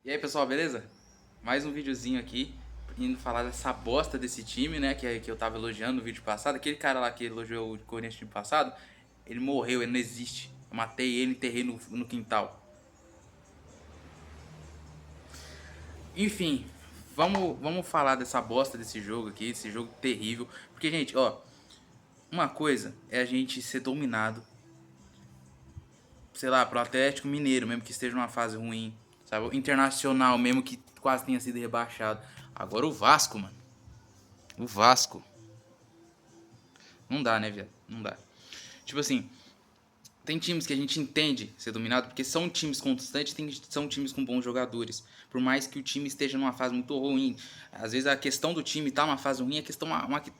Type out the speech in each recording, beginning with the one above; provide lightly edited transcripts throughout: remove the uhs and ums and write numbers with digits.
E aí, pessoal, beleza? Mais um videozinho aqui, indo falar dessa bosta desse time, né, que eu tava elogiando no vídeo passado. Aquele cara lá que elogiou o Corinthians no time passado, ele morreu, ele não existe. Eu matei ele e enterrei no quintal. Enfim, vamos falar dessa bosta desse jogo aqui, esse jogo terrível. Porque, gente, ó, uma coisa é a gente ser dominado, sei lá, pro Atlético Mineiro, mesmo que esteja numa fase ruim, sabe? O Internacional, mesmo que quase tenha sido rebaixado. Agora o Vasco, mano. O Vasco. Não dá, né, viado? Não dá. Tipo assim, tem times que a gente entende ser dominado porque são times constantes, são times com bons jogadores. Por mais que o time esteja numa fase muito ruim, às vezes a questão do time estar numa fase ruim é questão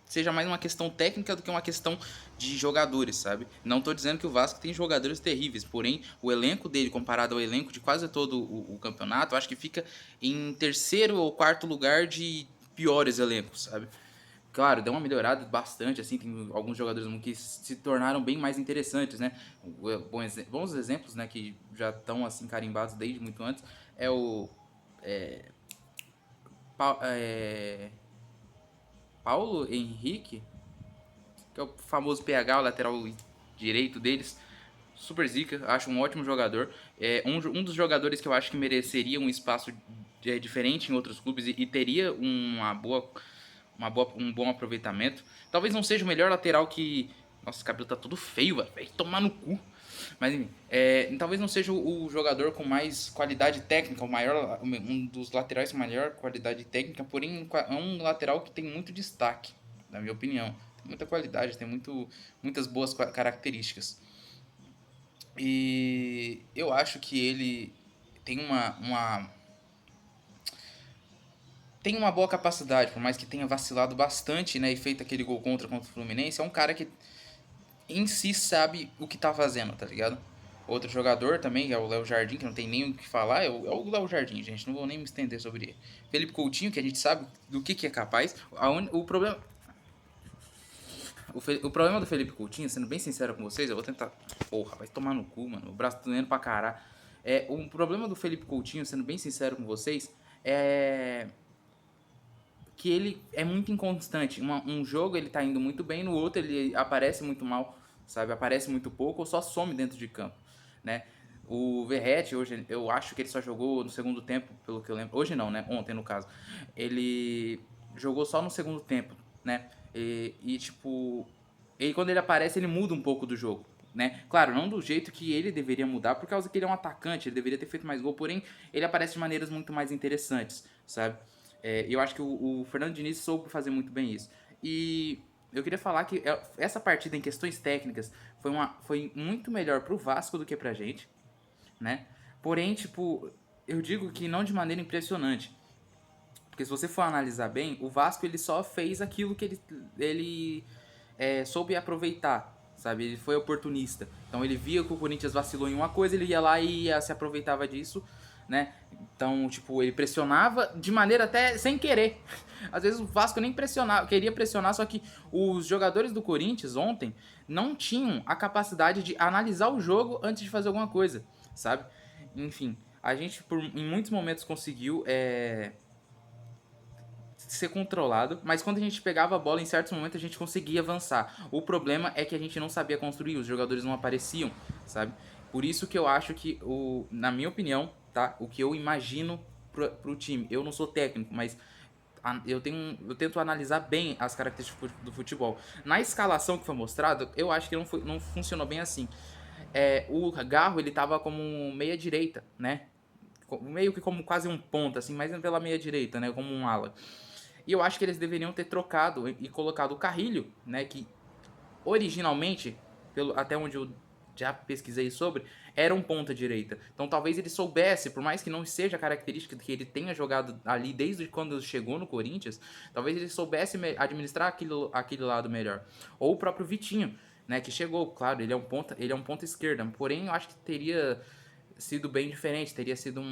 seja mais uma questão técnica do que uma questão de jogadores, sabe? Não tô dizendo que o Vasco tem jogadores terríveis, porém o elenco dele comparado ao elenco de quase todo o campeonato, eu acho que fica em terceiro ou quarto lugar de piores elencos, sabe? Claro, deu uma melhorada bastante, assim, tem alguns jogadores que se tornaram bem mais interessantes, né? Bons exemplos, né, que já estão, assim, carimbados desde muito antes, é o é, é, Paulo Henrique, que é o famoso PH, o lateral direito deles, super zica, acho um ótimo jogador. É um dos jogadores que eu acho que mereceria um espaço diferente em outros clubes e teria um bom aproveitamento. Talvez não seja o melhor lateral que. Nossa, o cabelo tá todo feio, velho. Vai tomar no cu. Mas enfim, talvez não seja o jogador com mais qualidade técnica, um dos laterais com maior qualidade técnica, porém é um lateral que tem muito destaque, na minha opinião. Tem muita qualidade, tem muitas boas características. E eu acho que ele tem tem uma boa capacidade, por mais que tenha vacilado bastante, né, e feito aquele gol contra o Fluminense, é um cara que em si sabe o que tá fazendo, tá ligado? Outro jogador também, é o Léo Jardim, que não tem nem o que falar, é o Léo Jardim, gente, não vou nem me estender sobre ele. Felipe Coutinho, que a gente sabe do que é capaz. O problema. O problema do Felipe Coutinho, sendo bem sincero com vocês, eu vou tentar. Porra, vai tomar no cu, mano. O braço tá doendo pra caralho. O problema do Felipe Coutinho, sendo bem sincero com vocês, é que ele é muito inconstante. Um jogo ele tá indo muito bem, no outro ele aparece muito mal, sabe? Aparece muito pouco ou só some dentro de campo, né? O Verratti, hoje, eu acho que ele só jogou no segundo tempo, pelo que eu lembro. Hoje não, né? Ontem, no caso. Ele jogou só no segundo tempo, né? Tipo, quando ele aparece, ele muda um pouco do jogo, né? Claro, não do jeito que ele deveria mudar, por causa que ele é um atacante, ele deveria ter feito mais gol, porém, ele aparece de maneiras muito mais interessantes, sabe? Eu acho que o Fernando Diniz soube fazer muito bem isso. E eu queria falar que essa partida, em questões técnicas, foi muito melhor pro Vasco do que pra gente, né? Porém, tipo, eu digo que não de maneira impressionante. Porque se você for analisar bem, o Vasco ele só fez aquilo que ele soube aproveitar, sabe? Ele foi oportunista. Então ele via que o Corinthians vacilou em uma coisa, ele ia lá e se aproveitava disso, né? Então, tipo, ele pressionava de maneira até sem querer. Às vezes o Vasco nem pressionava, queria pressionar, só que os jogadores do Corinthians ontem não tinham a capacidade de analisar o jogo antes de fazer alguma coisa, sabe? Enfim, a gente em muitos momentos conseguiu ser controlado, mas quando a gente pegava a bola, em certos momentos a gente conseguia avançar. O problema é que a gente não sabia construir, os jogadores não apareciam, sabe? Por isso que eu acho que, na minha opinião, tá? O que eu imagino pro time, eu não sou técnico, mas eu tento analisar bem as características do futebol. Na escalação que foi mostrada, eu acho que não funcionou bem assim. O Garro, ele tava como meia direita, né? Meio que como quase um ponta, assim, mas pela meia direita, né? Como um ala. E eu acho que eles deveriam ter trocado e colocado o Carrilho, né? Que originalmente, até onde eu já pesquisei sobre, era um ponta direita. Então talvez ele soubesse, por mais que não seja a característica que ele tenha jogado ali desde quando chegou no Corinthians, talvez ele soubesse administrar aquele lado melhor. Ou o próprio Vitinho, né, que chegou, claro, ele é um ponta esquerda, porém eu acho que teria sido bem diferente, teria sido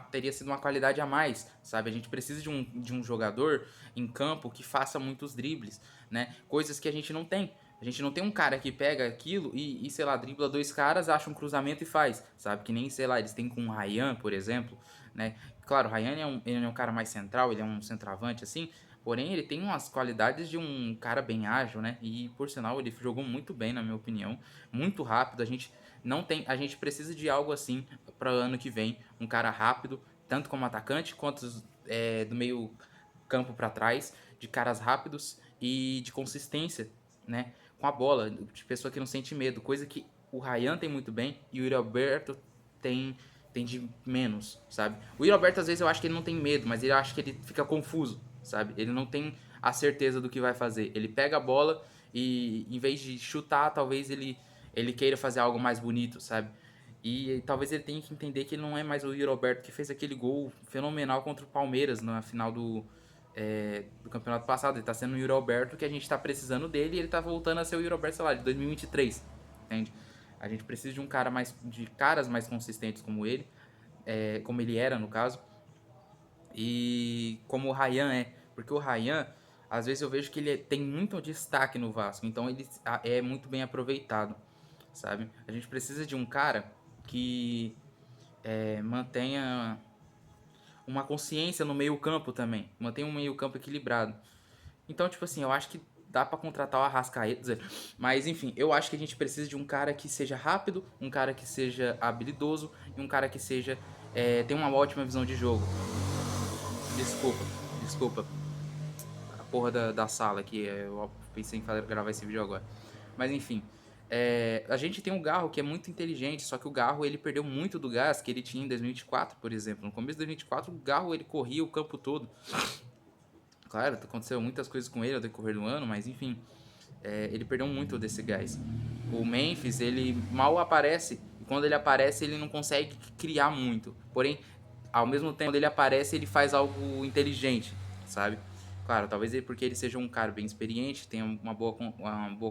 teria sido uma qualidade a mais, sabe? A gente precisa de um jogador em campo que faça muitos dribles, né? Coisas que a gente não tem. A gente não tem um cara que pega aquilo sei lá, dribla dois caras, acha um cruzamento e faz, sabe? Que nem, sei lá, eles têm com o Ryan, por exemplo, né? Claro, o Ryan ele é um cara mais central, ele é um centroavante, assim, porém ele tem umas qualidades de um cara bem ágil, né? E, por sinal, ele jogou muito bem, na minha opinião, muito rápido. A gente não tem, a gente precisa de algo assim para o ano que vem, um cara rápido, tanto como atacante quanto do meio campo para trás, de caras rápidos e de consistência, né? Com a bola, de pessoa que não sente medo, coisa que o Ryan tem muito bem e o Yuri Alberto tem de menos, sabe? O Yuri Alberto às vezes eu acho que ele não tem medo, mas ele acha que ele fica confuso, sabe? Ele não tem a certeza do que vai fazer. Ele pega a bola e em vez de chutar, talvez ele queira fazer algo mais bonito, sabe? E talvez ele tenha que entender que ele não é mais o Yuri Alberto que fez aquele gol fenomenal contra o Palmeiras na final do campeonato passado. Ele tá sendo o Yuri Alberto que a gente tá precisando dele e ele tá voltando a ser o Yuri Alberto, sei lá, de 2023, entende? A gente precisa de de caras mais consistentes como ele, como ele era no caso, e como o Ryan é, porque o Ryan, às vezes eu vejo que ele tem muito destaque no Vasco, então ele é muito bem aproveitado, sabe? A gente precisa de um cara que mantenha uma consciência no meio campo também, mantenha um meio campo equilibrado. Então, tipo assim, eu acho que dá pra contratar o Arrascaeta, mas enfim, eu acho que a gente precisa de um cara que seja rápido, um cara que seja habilidoso e um cara que seja tenha uma ótima visão de jogo. Desculpa, desculpa. A porra da sala aqui, eu pensei em gravar esse vídeo agora. Mas enfim, a gente tem um Garro que é muito inteligente, só que o Garro ele perdeu muito do gás que ele tinha em 2024, por exemplo. No começo de 2024, o Garro ele corria o campo todo. Claro, aconteceu muitas coisas com ele ao decorrer do ano, mas enfim, ele perdeu muito desse gás. O Memphis, ele mal aparece, e quando ele aparece, ele não consegue criar muito. Porém, ao mesmo tempo, quando ele aparece, ele faz algo inteligente, sabe? Claro, talvez porque ele seja um cara bem experiente, tenha uma boa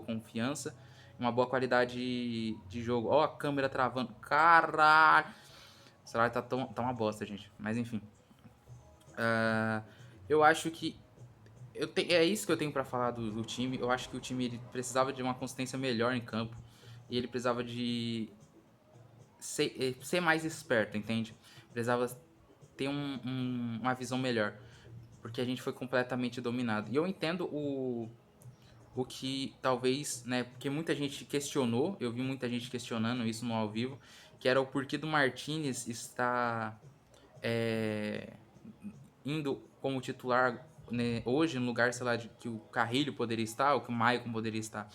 confiança, uma boa qualidade de jogo. Ó, a câmera travando. Caralho! O celular tá uma bosta, gente. Mas enfim. Eu acho que é isso que eu tenho pra falar do time. Eu acho que o time ele precisava de uma consistência melhor em campo. E ele precisava de ser mais esperto, entende? Precisava ter uma visão melhor. Porque a gente foi completamente dominado. E eu entendo o que talvez, né? Porque muita gente questionou, eu vi muita gente questionando isso no ao vivo, que era o porquê do Martinez estar é, indo como titular, né, hoje no lugar, sei lá, de que o Carrilho poderia estar, ou que o Maicon poderia estar.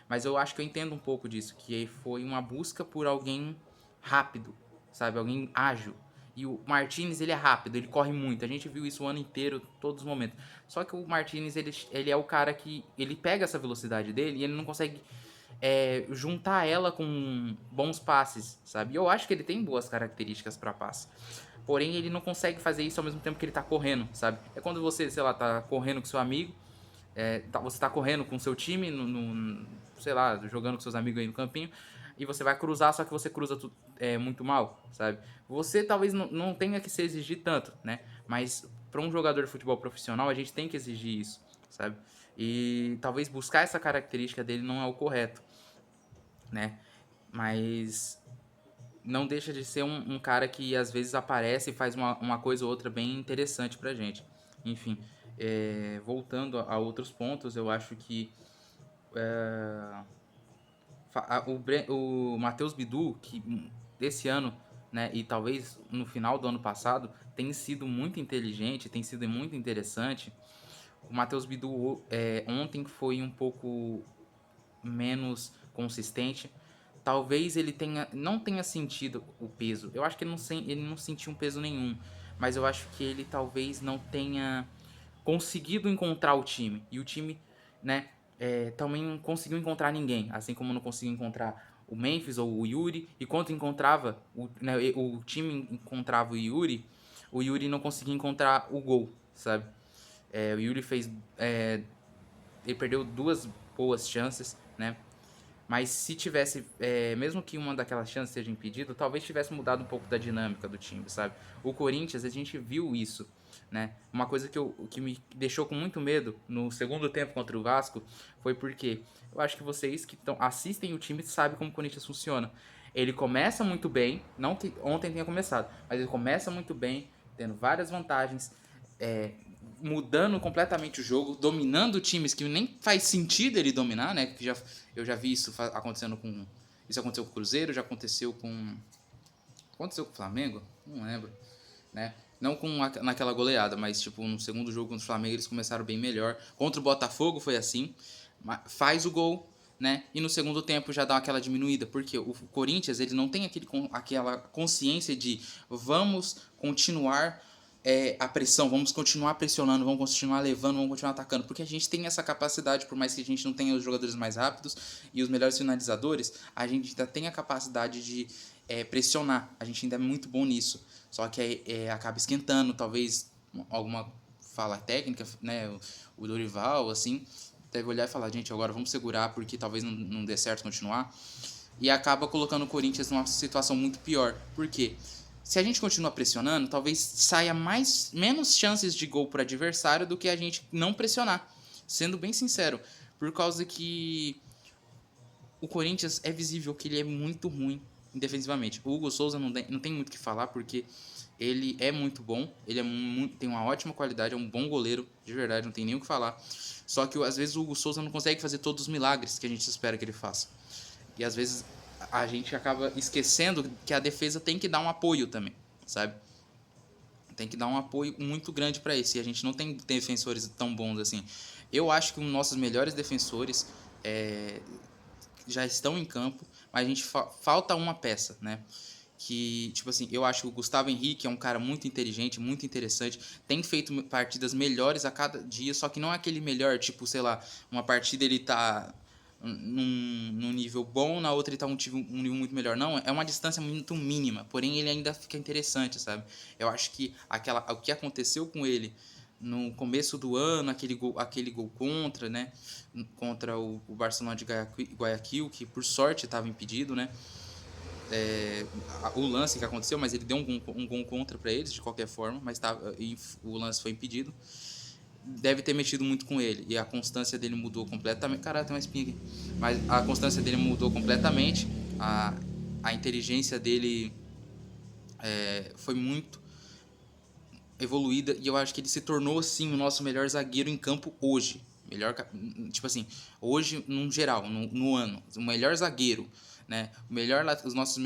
Mas eu acho que eu entendo um pouco disso, que foi uma busca por alguém rápido, sabe? Alguém ágil. E o Martinez, ele é rápido, ele corre muito. A gente viu isso o ano inteiro, todos os momentos. Só que o Martinez, ele é o cara que... Ele pega essa velocidade dele e ele não consegue juntar ela com bons passes, sabe? E eu acho que ele tem boas características para passe. Porém, ele não consegue fazer isso ao mesmo tempo que ele tá correndo, sabe? É quando você, sei lá, tá correndo com seu amigo, você tá correndo com seu time, sei lá, jogando com seus amigos aí no campinho, e você vai cruzar, só que você cruza muito mal, sabe? Você talvez não tenha que se exigir tanto, né? Mas para um jogador de futebol profissional, a gente tem que exigir isso, sabe? E talvez buscar essa característica dele não é o correto, né? Mas não deixa de ser um cara que às vezes aparece e faz uma coisa ou outra bem interessante pra gente. Enfim, voltando a outros pontos, eu acho que o Matheus Bidu, que desse ano, né, e talvez no final do ano passado, tem sido muito inteligente, tem sido muito interessante. O Matheus Bidu ontem foi um pouco menos consistente. Talvez ele não tenha sentido o peso. Eu acho que ele não sentiu um peso nenhum. Mas eu acho que ele talvez não tenha conseguido encontrar o time. E o time, né, também não conseguiu encontrar ninguém. Assim como não conseguiu encontrar o Memphis ou o Yuri. E quando encontrava, o time encontrava o Yuri não conseguia encontrar o gol, sabe? O Yuri fez. Ele perdeu duas boas chances, né? Mas se tivesse, mesmo que uma daquelas chances seja impedida, talvez tivesse mudado um pouco da dinâmica do time, sabe? O Corinthians, a gente viu isso, né? Uma coisa que me deixou com muito medo no segundo tempo contra o Vasco foi porque eu acho que vocês que assistem o time sabem como o Corinthians funciona. Ele começa muito bem, não que ontem tenha começado, mas ele começa muito bem, tendo várias vantagens, é, mudando completamente o jogo, dominando times que nem faz sentido ele dominar, né? Que eu já vi isso acontecendo com. Isso aconteceu com o Cruzeiro, já aconteceu com. Aconteceu com o Flamengo? Não lembro, né? Não naquela goleada, mas tipo, no segundo jogo contra o Flamengo eles começaram bem melhor. Contra o Botafogo foi assim. Faz o gol, né? E no segundo tempo já dá aquela diminuída, porque o Corinthians ele não tem aquela consciência de vamos continuar a pressão, vamos continuar pressionando, vamos continuar levando, vamos continuar atacando, porque a gente tem essa capacidade, por mais que a gente não tenha os jogadores mais rápidos e os melhores finalizadores, a gente ainda tem a capacidade de pressionar, a gente ainda é muito bom nisso, só que acaba esquentando, talvez alguma fala técnica, né, o Dorival, assim, deve olhar e falar, gente, agora vamos segurar porque talvez não dê certo continuar, e acaba colocando o Corinthians numa situação muito pior, por quê? Se a gente continua pressionando, talvez saia menos chances de gol para o adversário do que a gente não pressionar. Sendo bem sincero, por causa que o Corinthians é visível que ele é muito ruim defensivamente. O Hugo Souza não tem muito o que falar porque ele é muito bom, ele tem uma ótima qualidade, é um bom goleiro, de verdade, não tem nem o que falar. Só que às vezes o Hugo Souza não consegue fazer todos os milagres que a gente espera que ele faça. E às vezes a gente acaba esquecendo que a defesa tem que dar um apoio também, sabe? Tem que dar um apoio muito grande para isso. E a gente não tem defensores tão bons assim. Eu acho que os nossos melhores defensores já estão em campo, mas a gente falta uma peça, né? Que, tipo assim, eu acho que o Gustavo Henrique é um cara muito inteligente, muito interessante, tem feito partidas melhores a cada dia, só que não é aquele melhor, tipo, sei lá, uma partida ele tá num nível bom, na outra ele tá um nível muito melhor. Não, é uma distância muito mínima, porém ele ainda fica interessante, sabe? Eu acho que o que aconteceu com ele no começo do ano, aquele gol contra, né? Contra o Barcelona de Guayaquil, que por sorte estava impedido, né? O lance que aconteceu, mas ele deu um gol contra para eles de qualquer forma, mas o lance foi impedido. Deve ter mexido muito com ele e a constância dele mudou completamente. Caralho, tem uma espinha aqui. Mas a constância dele mudou completamente. A inteligência dele foi muito evoluída e eu acho que ele se tornou assim o nosso melhor zagueiro em campo hoje. Melhor, tipo assim, hoje num geral, no ano, o melhor zagueiro, né? O melhor os nossos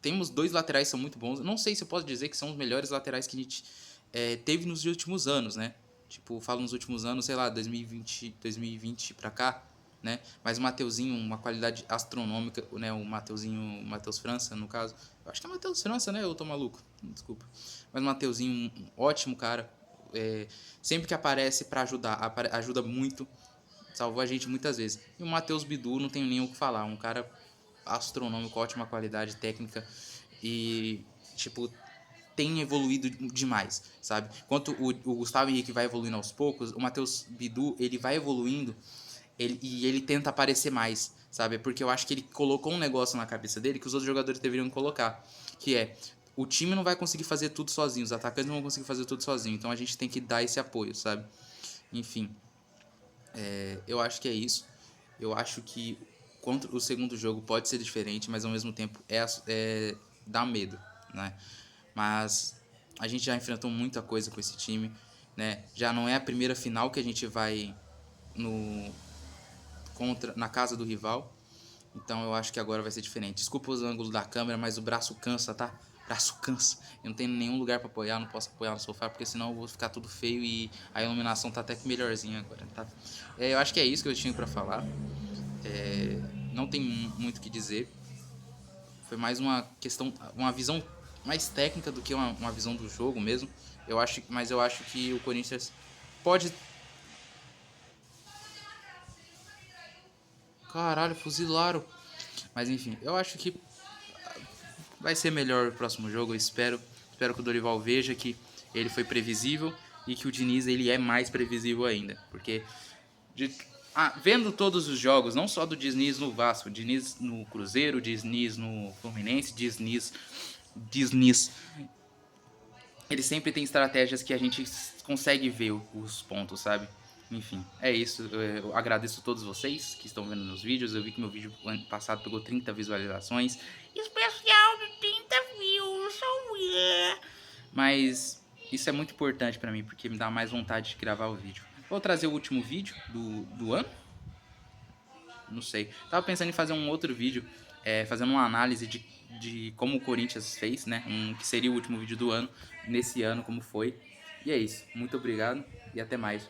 temos dois laterais que são muito bons. Não sei se eu posso dizer que são os melhores laterais que a gente teve nos últimos anos, né? Tipo, falo nos últimos anos, sei lá, 2020 pra cá, né? Mas o Mateuzinho, uma qualidade astronômica, né? O Matheus França, no caso. Eu acho que é Matheus França, né? Eu tô maluco, desculpa. Mas o Mateuzinho, um ótimo cara. Sempre que aparece pra ajudar, ajuda muito. Salvou a gente muitas vezes. E o Matheus Bidu, não tenho nem o que falar. Um cara astronômico, ótima qualidade técnica. E, tipo, tem evoluído demais, sabe? Enquanto o Gustavo Henrique vai evoluindo aos poucos, o Matheus Bidu, ele vai evoluindo e ele tenta aparecer mais, sabe? Porque eu acho que ele colocou um negócio na cabeça dele que os outros jogadores deveriam colocar, que é o time não vai conseguir fazer tudo sozinho, os atacantes não vão conseguir fazer tudo sozinho, então a gente tem que dar esse apoio, sabe? Enfim, eu acho que é isso. Eu acho que contra o segundo jogo pode ser diferente, mas ao mesmo tempo dá medo, né? Mas a gente já enfrentou muita coisa com esse time, né? Já não é a primeira final que a gente vai na casa do rival. Então eu acho que agora vai ser diferente. Desculpa os ângulos da câmera, mas o braço cansa, tá? O braço cansa. Eu não tenho nenhum lugar para apoiar, não posso apoiar no sofá, porque senão eu vou ficar tudo feio e a iluminação tá até que melhorzinha agora, tá? Eu acho que é isso que eu tinha para falar. Não tem muito o que dizer. Foi mais uma questão, uma visão mais técnica do que uma visão do jogo mesmo. Mas eu acho que o Corinthians pode. Caralho, fuzilaram. Mas enfim, eu acho que vai ser melhor o próximo jogo, eu espero. Espero que o Dorival veja que ele foi previsível e que o Diniz ele é mais previsível ainda. Porque vendo todos os jogos, não só do Diniz no Vasco, Diniz no Cruzeiro, Diniz no Fluminense, Diniz, ele sempre tem estratégias que a gente consegue ver os pontos, sabe? Enfim, é isso. Eu agradeço a todos vocês que estão vendo meus vídeos. Eu vi que meu vídeo ano passado pegou 30 visualizações. Especial de 30 views, oh yeah! Mas isso é muito importante pra mim, porque me dá mais vontade de gravar o vídeo. Vou trazer o último vídeo do ano? Não sei. Tava pensando em fazer um outro vídeo, fazendo uma análise de como o Corinthians fez, né? Que seria o último vídeo do ano, nesse ano, como foi. E é isso. Muito obrigado e até mais.